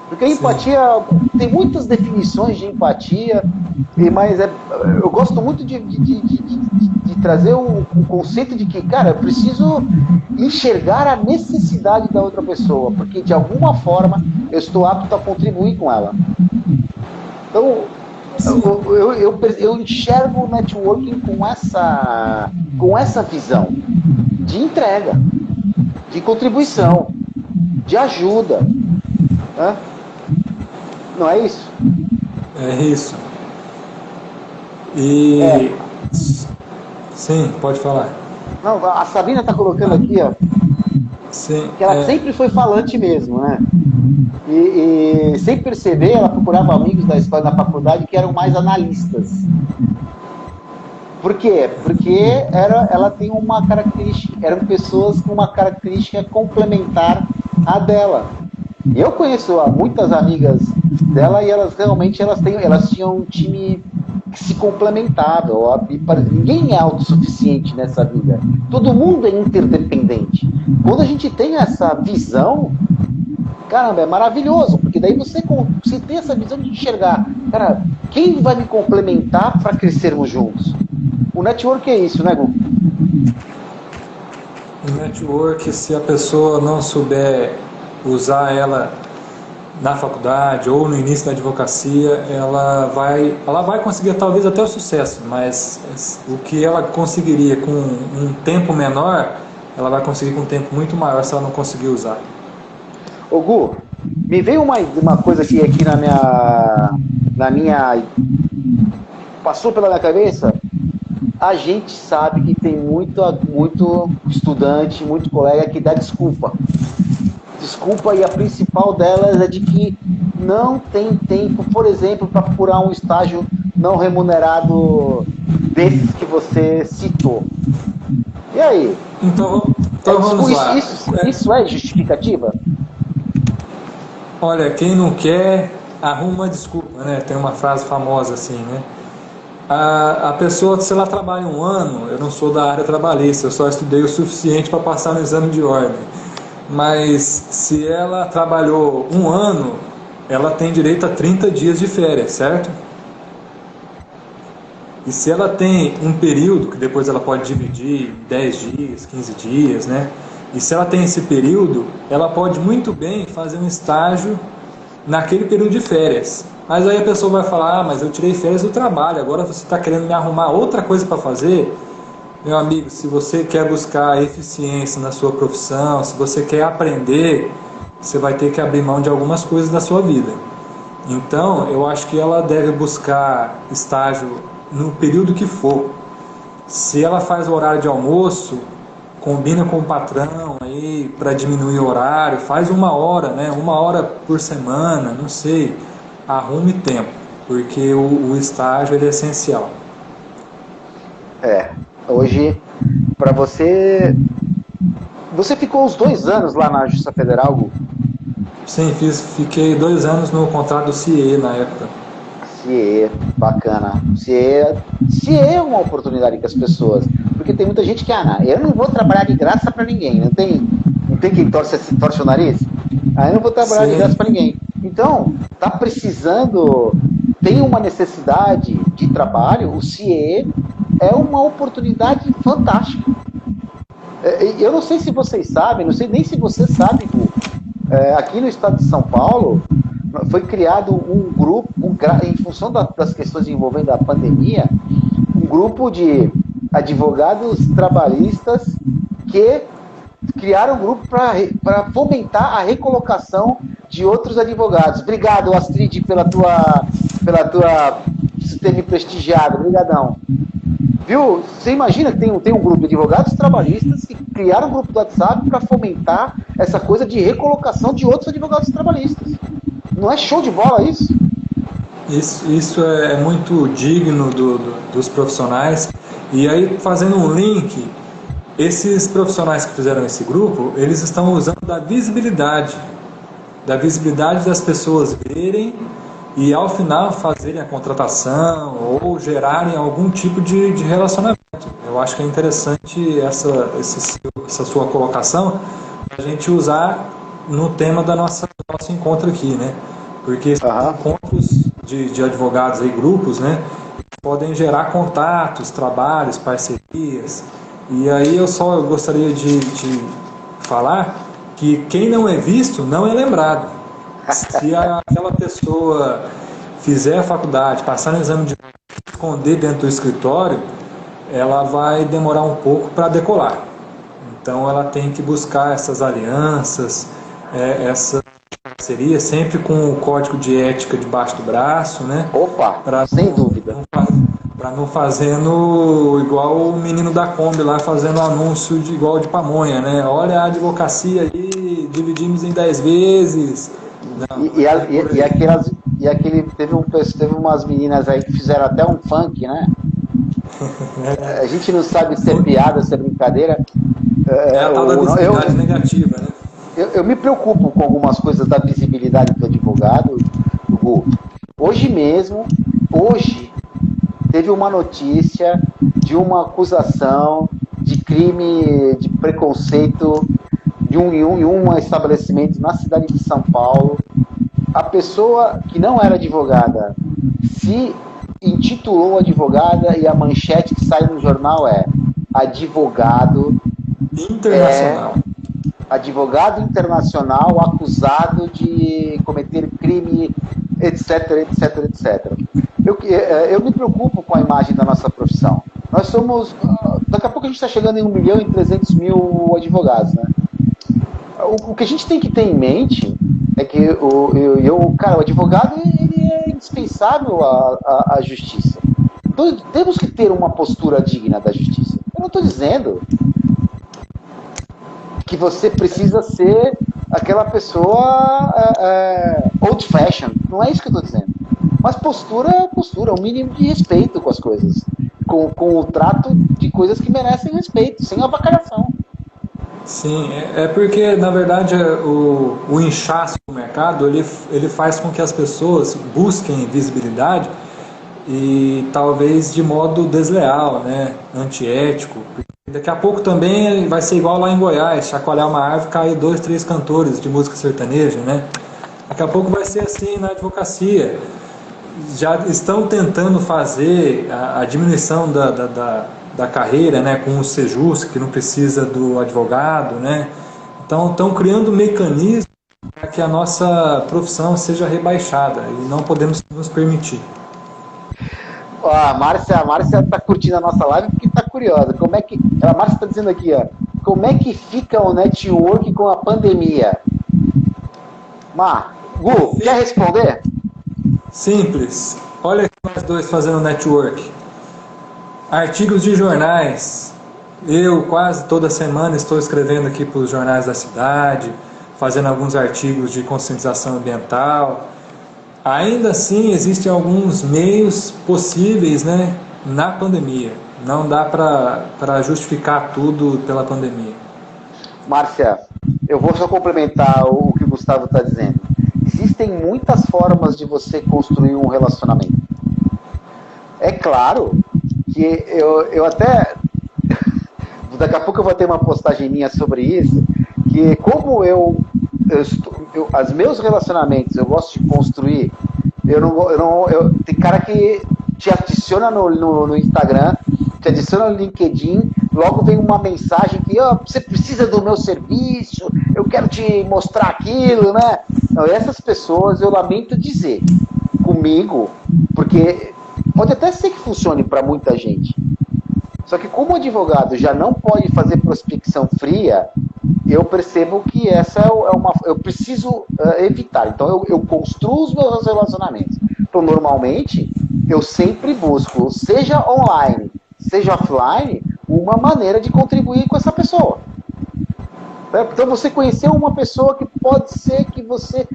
Porque a empatia, tem muitas definições de empatia, mas eu gosto muito de trazer o conceito de que, cara, eu preciso enxergar a necessidade da outra pessoa, porque de alguma forma eu estou apto a contribuir com ela. Então, eu enxergo o networking com essa visão de entrega, de contribuição, de ajuda. Né? Não é isso? É isso. E... Sim, pode falar. Não, a Sabrina está colocando aqui, ó, sim, que ela sempre foi falante mesmo, né? E sem perceber, ela procurava amigos da escola, da faculdade, que eram mais analistas. Por quê? Porque ela tem uma característica, eram pessoas com uma característica complementar à dela. Eu conheço muitas amigas dela e elas realmente elas tinham um time que se complementava. Ninguém é autossuficiente nessa vida. Todo mundo é interdependente. Quando a gente tem essa visão, caramba, é maravilhoso, porque daí você tem essa visão de enxergar, cara, quem vai me complementar para crescermos juntos? O network é isso, né, Gu? O network, se a pessoa não souber usar ela na faculdade ou no início da advocacia, ela vai conseguir talvez até o sucesso, mas o que ela conseguiria com um tempo menor, ela vai conseguir com um tempo muito maior se ela não conseguir usar. Ô Gu, me veio uma coisa aqui na minha passou pela minha cabeça. A gente sabe que tem muito estudante, muito colega que dá desculpa, e a principal delas é de que não tem tempo, por exemplo, para procurar um estágio não remunerado desses que você citou. E aí? Então vamos lá. Isso é justificativa? Olha, quem não quer, arruma uma desculpa, né? Tem uma frase famosa assim, né? A pessoa, se ela trabalha um ano, eu não sou da área trabalhista, eu só estudei o suficiente para passar no exame de ordem. Mas se ela trabalhou um ano, ela tem direito a 30 dias de férias, certo? E se ela tem um período, que depois ela pode dividir em 10 dias, 15 dias, né? E se ela tem esse período, ela pode muito bem fazer um estágio naquele período de férias. Mas aí a pessoa vai falar, mas eu tirei férias do trabalho, agora você está querendo me arrumar outra coisa para fazer? Meu amigo, se você quer buscar eficiência na sua profissão, se você quer aprender, você vai ter que abrir mão de algumas coisas da sua vida. Então, eu acho que ela deve buscar estágio no período que for. Se ela faz o horário de almoço, combina com o patrão aí para diminuir o horário, faz 1 hora, né? 1 hora por semana, não sei. Arrume tempo, porque o estágio ele é essencial. Hoje, para você ficou uns 2 anos lá na Justiça Federal, Gu? Sim, fiquei 2 anos no contrato do CIE na época. CIE, bacana. CIE é uma oportunidade para as pessoas, porque tem muita gente que, eu não vou trabalhar de graça para ninguém, não tem quem torce o nariz? Eu não vou trabalhar de graça para ninguém. Então, tá precisando, tem uma necessidade de trabalho, o CIE é uma oportunidade fantástica. Eu não sei se vocês sabem, não sei nem se você sabe, Gu, aqui no estado de São Paulo, foi criado um grupo, em função das questões envolvendo a pandemia, um grupo de advogados trabalhistas que criaram um grupo para fomentar a recolocação de outros advogados. Obrigado, Astrid, pela tua ter me prestigiado. Obrigadão. Viu? Você imagina que tem um grupo de advogados trabalhistas que criaram um grupo do WhatsApp para fomentar essa coisa de recolocação de outros advogados trabalhistas. Não é show de bola isso? Isso é muito digno dos profissionais. E aí, fazendo um link, esses profissionais que fizeram esse grupo, eles estão usando da visibilidade das pessoas verem e ao final fazerem a contratação ou gerarem algum tipo de relacionamento. Eu acho que é interessante essa sua colocação para a gente usar no tema do nosso encontro aqui, né? Porque esses encontros de advogados e grupos, né, podem gerar contatos, trabalhos, parcerias. E aí eu gostaria de falar que quem não é visto não é lembrado. Se aquela pessoa fizer a faculdade, passar no exame de esconder dentro do escritório, ela vai demorar um pouco para decolar. Então ela tem que buscar essas alianças, essa parceria, sempre com o código de ética debaixo do braço, né? Opa, sem dúvida. Para não fazendo igual o menino da Kombi lá, fazendo anúncio igual de pamonha, né? Olha a advocacia aí, dividimos em 10 vezes. Não, teve umas meninas aí que fizeram até um funk, né? A gente não sabe se é piada, se é brincadeira. É a tal da visibilidade negativa, né? Eu me preocupo com algumas coisas da visibilidade do advogado, Hugo. Hoje mesmo, teve uma notícia de uma acusação de crime de preconceito em um estabelecimento na cidade de São Paulo. A pessoa que não era advogada se intitulou advogada e a manchete que sai no jornal é advogado internacional acusado de cometer crime, etc, etc, etc. Eu me preocupo com a imagem da nossa profissão. Nós somos... Daqui a pouco a gente está chegando em 1.300.000 advogados, né? O que a gente tem que ter em mente é que o advogado ele é indispensável à justiça. Então, temos que ter uma postura digna da justiça. Eu não estou dizendo que você precisa ser aquela pessoa old fashion. Não é isso que eu estou dizendo. Mas postura é postura, um mínimo de respeito com as coisas. Com o trato de coisas que merecem respeito, sem avacalhação. Sim, é porque, na verdade, o inchaço do mercado, ele faz com que as pessoas busquem visibilidade e talvez de modo desleal, né, antiético. Daqui a pouco também vai ser igual lá em Goiás, chacoalhar uma árvore, cair 2, 3 cantores de música sertaneja, né? Daqui a pouco vai ser assim na advocacia. Já estão tentando fazer a diminuição da carreira, né, com o Sejus, que não precisa do advogado, né? Então estão criando mecanismos para que a nossa profissão seja rebaixada e não podemos nos permitir. A Márcia está curtindo a nossa live porque está curiosa. A Márcia está dizendo aqui, ó, como é que fica o network com a pandemia? Gu, quer responder? Simples. Olha aqui nós dois fazendo network. Artigos de jornais. Eu quase toda semana estou escrevendo aqui para os jornais da cidade, fazendo alguns artigos de conscientização ambiental. Ainda assim, existem alguns meios possíveis, né, na pandemia. Não dá para justificar tudo pela pandemia. Márcia, eu vou só complementar o que o Gustavo está dizendo. Existem muitas formas de você construir um relacionamento. É claro que eu até... Daqui a pouco eu vou ter uma postagem minha sobre isso, que como os meus relacionamentos eu gosto de construir, tem cara que te adiciona no Instagram, te adiciona no LinkedIn, logo vem uma mensagem que você precisa do meu serviço, eu quero te mostrar aquilo, né? Então, essas pessoas, eu lamento dizer, comigo, porque pode até ser que funcione para muita gente, só que como advogado já não pode fazer prospecção fria, eu percebo que essa eu preciso evitar. Então eu construo os meus relacionamentos. Então normalmente eu sempre busco, seja online, seja offline, uma maneira de contribuir com essa pessoa. Então você conheceu uma pessoa que pode ser que você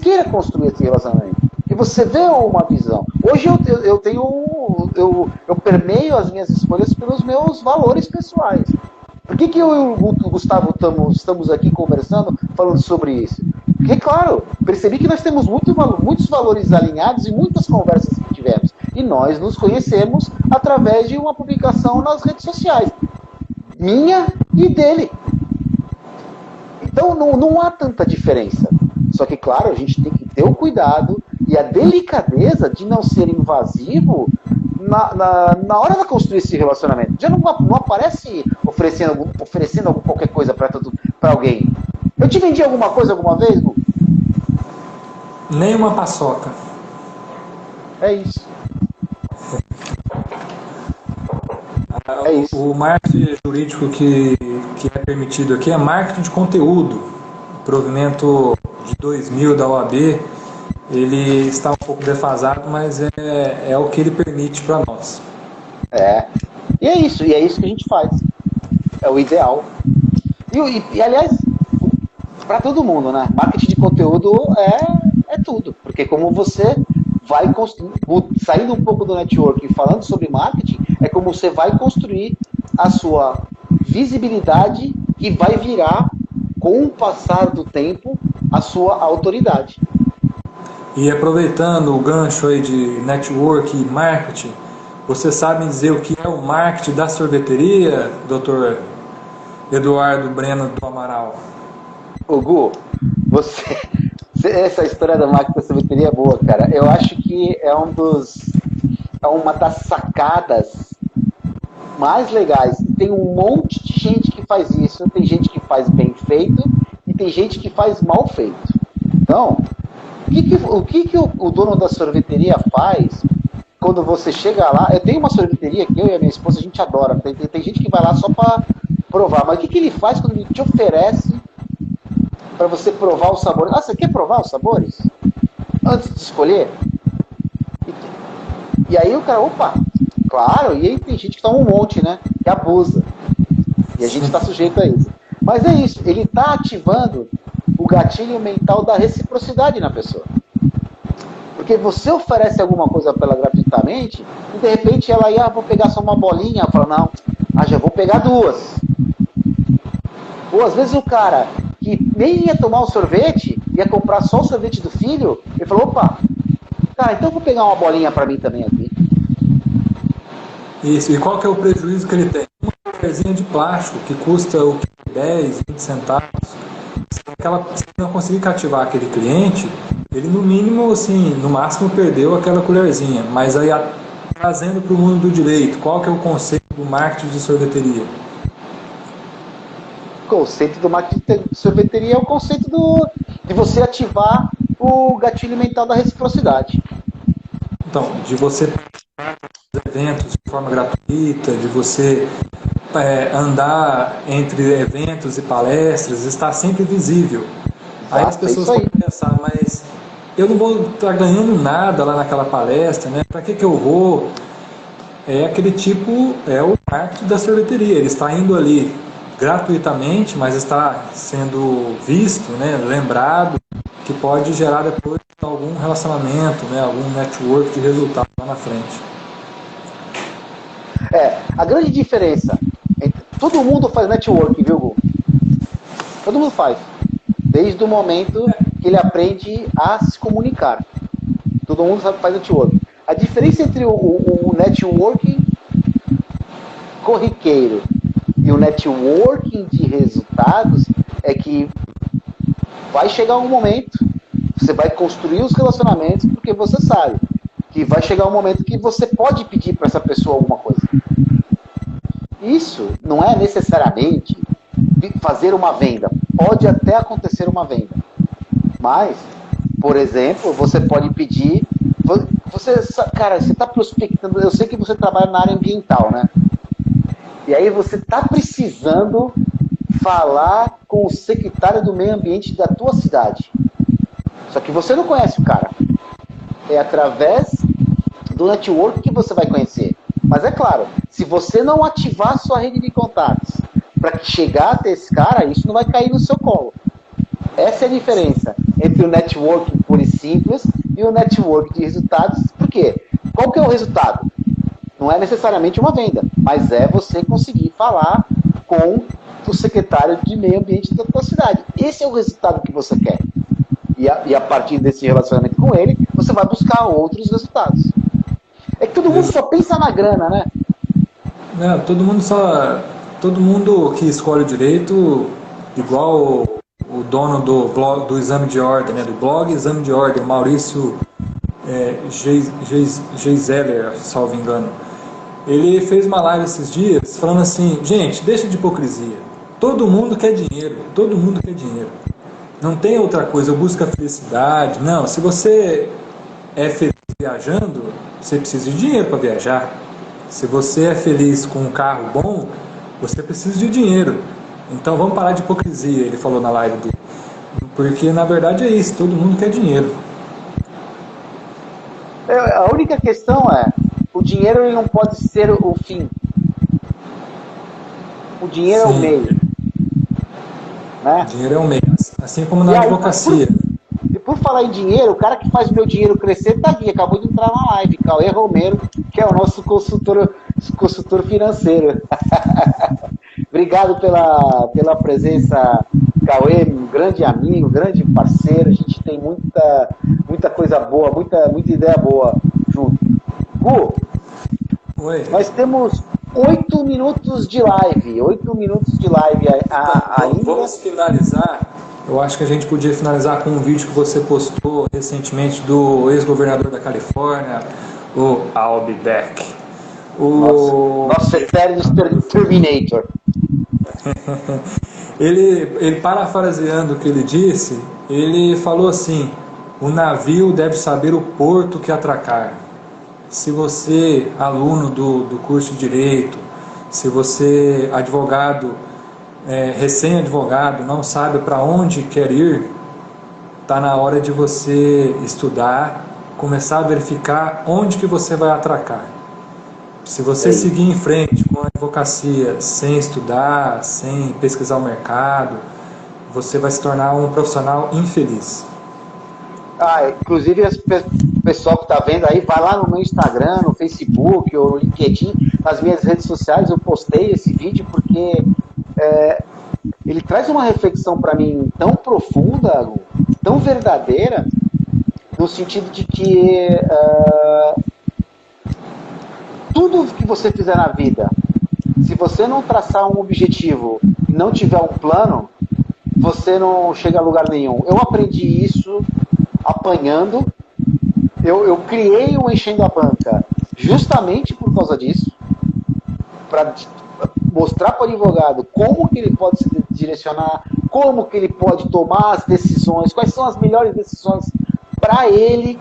queira construir esse relacionamento, que você vê uma visão. Hoje eu permeio as minhas escolhas pelos meus valores pessoais. Por que eu e o Gustavo estamos aqui conversando, falando sobre isso? Porque, claro, percebi que nós temos muitos valores alinhados e muitas conversas que tivemos. E nós nos conhecemos através de uma publicação nas redes sociais. Minha e dele. Então não há tanta diferença. Só que, claro, a gente tem que ter o cuidado e a delicadeza de não ser invasivo na hora de construir esse relacionamento. Já não aparece oferecendo qualquer coisa para alguém. Eu te vendi alguma coisa alguma vez, Gu? Nem uma paçoca. É isso. É isso. O marketing jurídico que é permitido aqui é marketing de conteúdo. O provimento de 2000 da OAB, ele está um pouco defasado, mas é o que ele permite para nós. E é isso que a gente faz. É o ideal. E aliás, para todo mundo, né? Marketing de conteúdo é tudo. Porque como você vai construir, saindo um pouco do networking e falando sobre marketing, é como você vai construir a sua visibilidade que vai virar, com o passar do tempo, a sua autoridade. E aproveitando o gancho aí de network e marketing, você sabe dizer o que é o marketing da sorveteria, doutor Eduardo Breno do Amaral? Ô Gu, essa história da marketing da sorveteria é boa, cara. Eu acho que é uma das sacadas mais legais. Tem um monte de gente que faz isso. Tem gente que faz bem feito e tem gente que faz mal feito. Então, o que o dono da sorveteria faz quando você chega lá? Eu tenho uma sorveteria que eu e a minha esposa a gente adora. Tem gente que vai lá só para provar. Mas o que ele faz quando ele te oferece para você provar os sabores? Ah, você quer provar os sabores? Antes de escolher? E aí o cara, opa, claro, e aí tem gente que toma um monte, né? Que abusa. E a gente está sujeito a isso. Mas é isso, ele está ativando o gatilho mental da reciprocidade na pessoa. Porque você oferece alguma coisa para ela gratuitamente, e de repente ela ia, vou pegar só uma bolinha, ela fala, não, já vou pegar duas. Ou às vezes o cara que nem ia tomar o sorvete, ia comprar só o sorvete do filho, ele falou, opa, cara, então eu vou pegar uma bolinha para mim também aqui. Isso, e qual que é o prejuízo que ele tem? Uma colherzinha de plástico que custa 10, 20 centavos. Se não conseguir cativar aquele cliente, ele no mínimo, assim, no máximo perdeu aquela colherzinha. Mas aí, trazendo para o mundo do direito, qual que é o conceito do marketing de sorveteria? O conceito do marketing de sorveteria é o conceito de você ativar o gatilho mental da reciprocidade. Então, de você eventos de forma gratuita, de você andar entre eventos e palestras, estar sempre visível. Aí as pessoas podem pensar, mas eu não vou estar ganhando nada lá naquela palestra, né? Para que eu vou? É aquele tipo, é o marketing da sorveteria. Ele está indo ali gratuitamente, mas está sendo visto, né? Lembrado, que pode gerar depois algum relacionamento, né? Algum network de resultado lá na frente. A grande diferença, todo mundo faz network, viu, Gu? Todo mundo faz. Desde o momento que ele aprende a se comunicar. Todo mundo sabe faz network. A diferença entre o networking corriqueiro e o networking de resultados é que vai chegar um momento, você vai construir os relacionamentos porque você sabe que vai chegar um momento que você pode pedir para essa pessoa alguma coisa. Isso não é necessariamente fazer uma venda. Pode até acontecer uma venda. Mas, por exemplo, você pode pedir... Cara, você está prospectando... Eu sei que você trabalha na área ambiental, né? E aí você está precisando falar com o secretário do meio ambiente da tua cidade. Só que você não conhece o cara. É através do network que você vai conhecer. Mas é claro, se você não ativar sua rede de contatos para chegar até esse cara, isso não vai cair no seu colo. Essa é a diferença entre o networking puro e simples e o network de resultados. Por quê? Qual que é o resultado? Não é necessariamente uma venda, mas é você conseguir falar com o secretário de meio ambiente da tua cidade. Esse é o resultado que você quer. E a partir desse relacionamento com ele, você vai buscar outros resultados. É que todo mundo só pensa na grana, né? Não, todo mundo que escolhe o direito, igual o dono do blog, do Exame de Ordem, né? Do blog Exame de Ordem, Maurício Geiseler, salvo engano. Ele fez uma live esses dias falando assim, gente, deixa de hipocrisia. Todo mundo quer dinheiro, todo mundo quer dinheiro. Não tem outra coisa, eu busco a felicidade. Não, se você é feliz viajando, você precisa de dinheiro para viajar. Se você é feliz com um carro bom, você precisa de dinheiro. Então vamos parar de hipocrisia, ele falou na live dele. Porque na verdade é isso, todo mundo quer dinheiro. A única questão é, o dinheiro ele não pode ser o fim. O dinheiro é o meio. Né? O dinheiro é o meio, assim como na advocacia. E por falar em dinheiro, o cara que faz o meu dinheiro crescer tá aqui, acabou de entrar na live, Cauê Romero, que é o nosso consultor financeiro. Obrigado pela presença, Cauê, um grande amigo, grande parceiro. A gente tem muita coisa boa, muita ideia boa junto. Gu, Oi. nós temos 8 minutos de live. 8 minutos de live ainda. Vamos finalizar. Eu acho que a gente podia finalizar com um vídeo que você postou recentemente do ex-governador da Califórnia, o I'll Be Back. Nosso eterno Terminator. Ele parafraseando o que ele disse, ele falou assim: o navio deve saber o porto que atracar. Se você, aluno do curso de Direito, se você, advogado, recém-advogado, não sabe para onde quer ir, está na hora de você estudar, começar a verificar onde que você vai atracar. Se você seguir em frente com a advocacia sem estudar, sem pesquisar o mercado, você vai se tornar um profissional infeliz. Inclusive, o pessoal que está vendo aí, vai lá no meu Instagram, no Facebook, ou no LinkedIn, nas minhas redes sociais, eu postei esse vídeo porque ele traz uma reflexão para mim tão profunda, tão verdadeira, no sentido de que tudo que você fizer na vida, se você não traçar um objetivo e não tiver um plano, você não chega a lugar nenhum. Eu aprendi isso apanhando. Eu criei o Enchendo a Banca justamente por causa disso, para mostrar para o advogado como que ele pode se direcionar, como que ele pode tomar as decisões, quais são as melhores decisões para ele.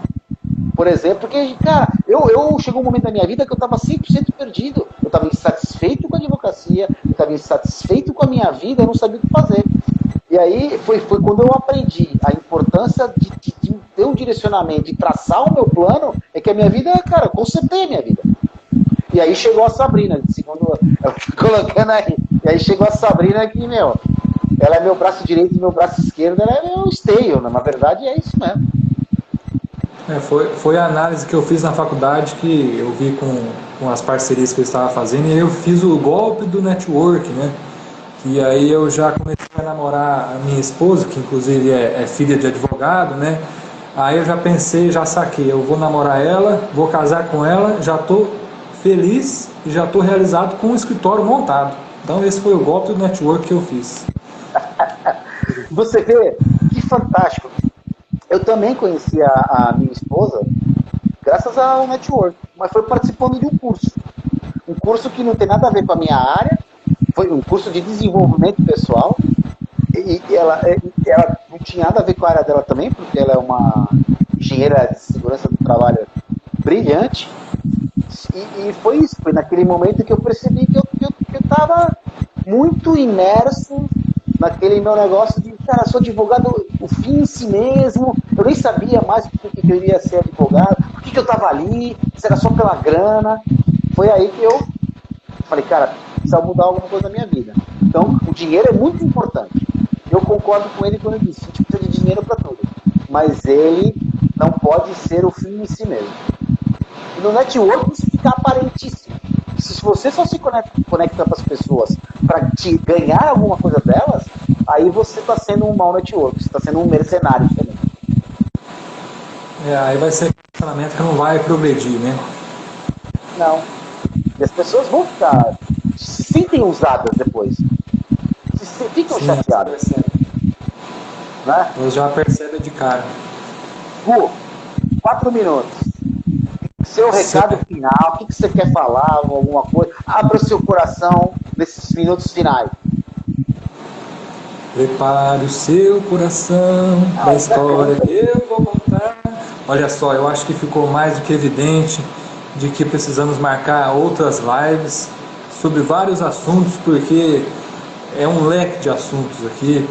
Por exemplo, porque, cara, eu chegou um momento da minha vida que eu estava 100% perdido. Eu estava insatisfeito com a advocacia, eu estava insatisfeito com a minha vida, eu não sabia o que fazer. E aí foi quando eu aprendi a importância de ter um direcionamento, de traçar o meu plano, é que a minha vida, cara, eu consertei a minha vida. E aí chegou a Sabrina, segundo ela colocando aí. E aí chegou a Sabrina que, ela é meu braço direito e meu braço esquerdo, ela é meu esteio, na verdade é isso mesmo. Foi a análise que eu fiz na faculdade, que eu vi com as parcerias que eu estava fazendo, e aí eu fiz o golpe do network, né? E aí eu já comecei a namorar a minha esposa, que inclusive é filha de advogado, né? Aí eu já pensei, já saquei, eu vou namorar ela, vou casar com ela, já estou feliz e já estou realizado com um escritório montado. Então esse foi o golpe do network que eu fiz. Você vê, que fantástico. Eu também conheci a minha esposa graças ao network, mas foi participando de um curso que não tem nada a ver com a minha área, foi um curso de desenvolvimento pessoal, e ela não tinha nada a ver com a área dela também, porque ela é uma engenheira de segurança do trabalho brilhante, e foi isso, foi naquele momento que eu percebi que eu estava muito imerso naquele meu negócio de, cara, sou advogado, o fim em si mesmo, eu nem sabia mais por que eu iria ser advogado, por que eu estava ali, se era só pela grana. Foi aí que eu falei, cara, precisa mudar alguma coisa na minha vida. Então, o dinheiro é muito importante. Eu concordo com ele quando ele disse, a gente precisa de dinheiro para tudo, mas ele não pode ser o fim em si mesmo. E no network isso fica aparentíssimo. Se você só se conecta com as pessoas para te ganhar alguma coisa delas, aí você está sendo um mau network, você está sendo um mercenário também. Aí vai ser um relacionamento que não vai progredir, né? Não. E as pessoas vão ficar, se sentem usadas depois. Ficam chateadas. Né? Eu já percebo de cara. Gu, 4 minutos. Seu recado final, o que você quer falar, alguma coisa? Abra o seu coração nesses minutos finais. Prepare o seu coração para a história que eu vou contar. Olha só, eu acho que ficou mais do que evidente de que precisamos marcar outras lives sobre vários assuntos, porque é um leque de assuntos aqui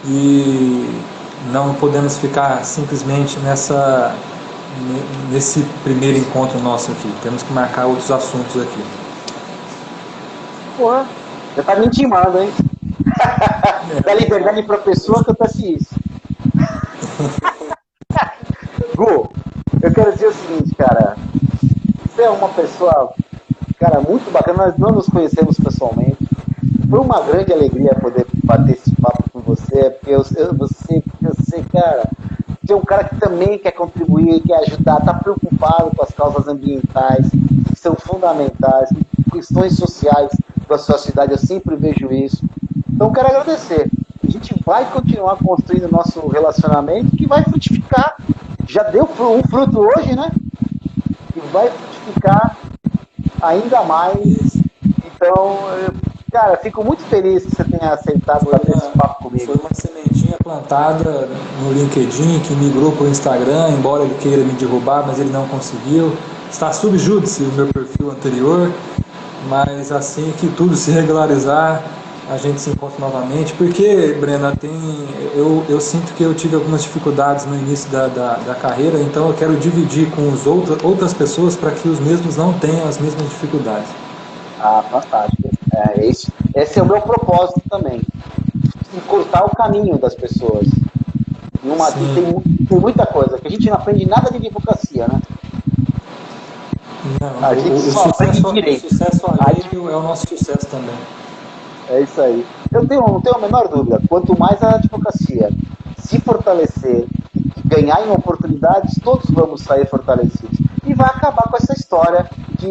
e não podemos ficar simplesmente nesse primeiro encontro nosso aqui. Temos que marcar outros assuntos aqui. Porra, já tá me intimando, hein? Dá liberdade pra pessoa que eu peço isso. Eu quero dizer o seguinte, cara. Você é uma pessoa, cara, muito bacana. Nós não nos conhecemos pessoalmente. Foi uma grande alegria poder bater esse papo com você, porque você, cara, você é um cara que também quer contribuir, quer ajudar, está preocupado com as causas ambientais, que são fundamentais, com questões sociais da sua cidade, eu sempre vejo isso. Então, quero agradecer. A gente vai continuar construindo nosso relacionamento, que vai frutificar. Já deu um fruto hoje, né? E vai frutificar ainda mais. Então, cara, fico muito feliz que você tenha aceitado bater esse papo Foi comigo. uma sementinha plantada no LinkedIn que migrou para o Instagram, embora ele queira me derrubar, mas ele não conseguiu. Está subjúdice o meu perfil anterior, mas assim que tudo se regularizar, a gente se encontra novamente. Porque, Brena, eu sinto que eu tive algumas dificuldades no início da carreira, então eu quero dividir com outras pessoas para que os mesmos não tenham as mesmas dificuldades. Ah, fantástico. Esse é o meu propósito também. Encurtar o caminho das pessoas. E Sim, tem muita coisa, que a gente não aprende nada de advocacia, né? não, A gente o só aprende o direito. sucesso A alheio é o nosso sucesso também. É isso aí. Não tenho a menor dúvida. Quanto mais a advocacia se fortalecer e ganhar em oportunidades, todos vamos sair fortalecidos. E vai acabar com essa história de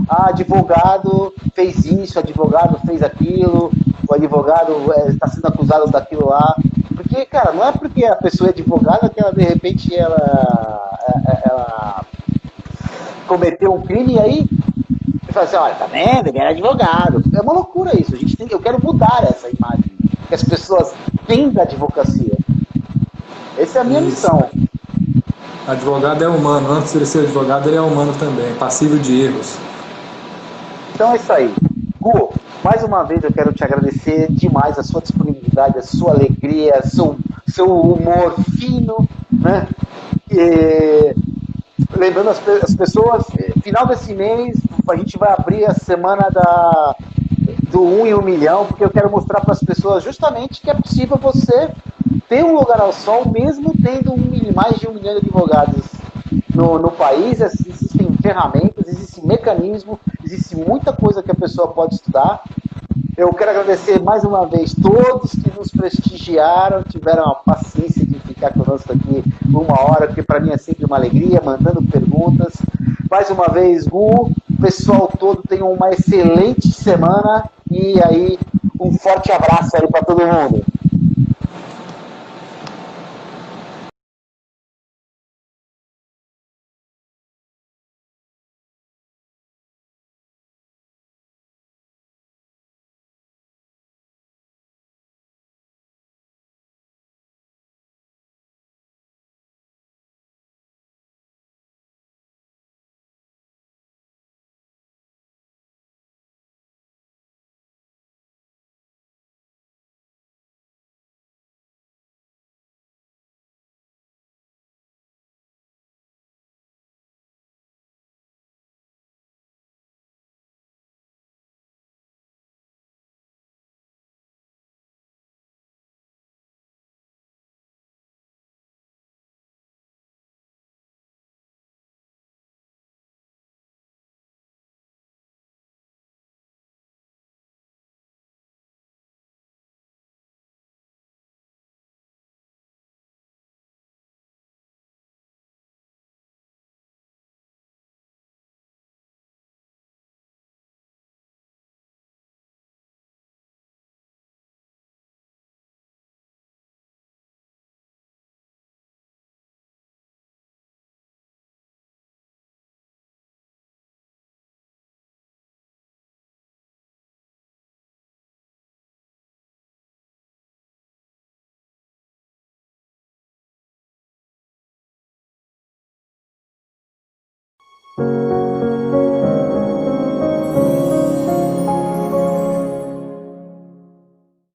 advogado fez isso, advogado fez aquilo, o advogado está sendo acusado daquilo lá. Porque, cara, não é porque a pessoa é advogada que ela, de repente, ela cometeu um crime e aí e fala assim, olha, tá vendo? Ele era advogado. É uma loucura isso. Eu quero mudar essa imagem que as pessoas têm da advocacia. Essa é a minha Isso. missão. Advogado é humano, antes de ele ser advogado, ele é humano também, passível de erros. Então é isso aí. Gu, mais uma vez eu quero te agradecer demais a sua disponibilidade, a sua alegria, seu humor fino, né? E, lembrando as pessoas, final desse mês a gente vai abrir a semana do 1 em 1 milhão, porque eu quero mostrar para as pessoas justamente que é possível você ter um lugar ao sol, mesmo tendo mais de 1 milhão de advogados no país. Existem ferramentas, existe mecanismo, existe muita coisa que a pessoa pode estudar. Eu quero agradecer mais uma vez todos que nos prestigiaram, tiveram a paciência de ficar conosco aqui 1 hora, porque para mim é sempre uma alegria, mandando perguntas. Mais uma vez, Gu, o pessoal todo tenha uma excelente semana e aí um forte abraço aí para todo mundo.